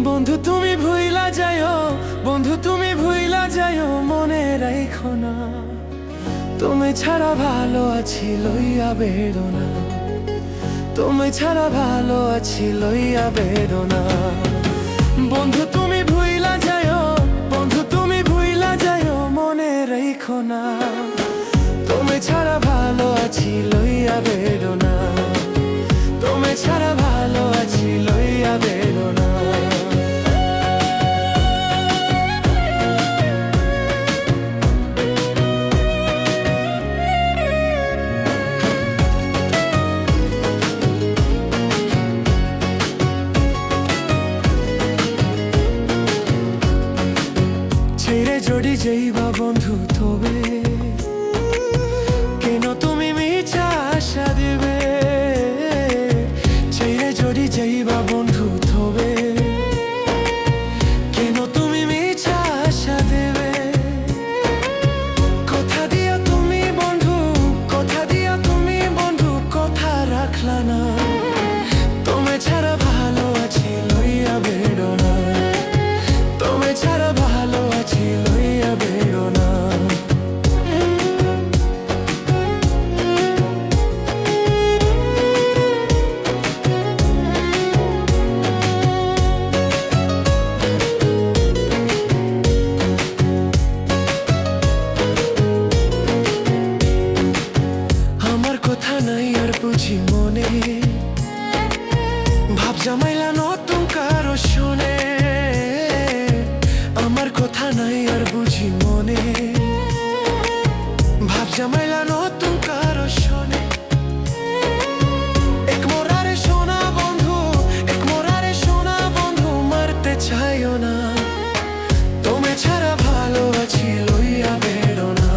বন্ধু তুমি ভুইলা যাইও, বন্ধু তুমি ভুইলা যাইও, মনে রাইখো না তুমি ছাড়া ভালো আছি লইয়া বেদনা, তুমি ছাড়া ভালো আছি লইয়া বেদনা। বন্ধু তুমি ভুইলা যাইও, বন্ধু তুমি ভুইলা যাইও, মনে রাইখো না তুমি ছাড়া ভালো আছি লইয়া বেদনা, তুমি ছাড়া ভালো আছি লইয়া বেদনা। ছেড়ে যদি যাইবা বন্ধু তবে কেন তুমি মিছা আশা দিবে, ছেড়ে যদি যাইবা বন্ধু তবে কেন তুমি মিছা আশা দেবে। কথা দিয়া তুমি বন্ধু, কথা দিয়া তুমি বন্ধু কথা রাখলা না, তুমি ছাড়া ভালো আছি লইয়া বেরোনা, তুমি ছাড়া ভালো আছি লইয়া বেরোনা। আমার কথা নাই আর বুঝি মনে, ভাব জামাইলা নতুন কারো শোনে, আমার কথা নাই আর বুঝি মনে, ভাব জামাইলা নতুন কারো শোনে। এক মোরারে শোনা বন্ধু, এক মোরারে শোনা বন্ধু, মারতে চাইও না, তুমি ছাড়া ভালো আছি লইয়া বেরোনা,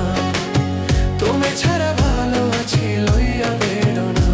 তুমি ছাড়া ভালো আছি লইয়া বেরোনা।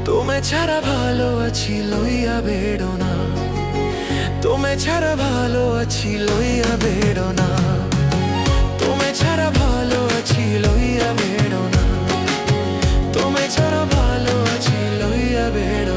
তুমি ছাড়া ভালো আছি লইয়া বেরোনা, তুমি ছাড়া ভালো আছি লইয়া বেরোনা, তুমি ছাড়া ভালো আছি লইয়া বেরোনা, তুমি ছাড়া ভালো আছি লইয়া বেরোনা।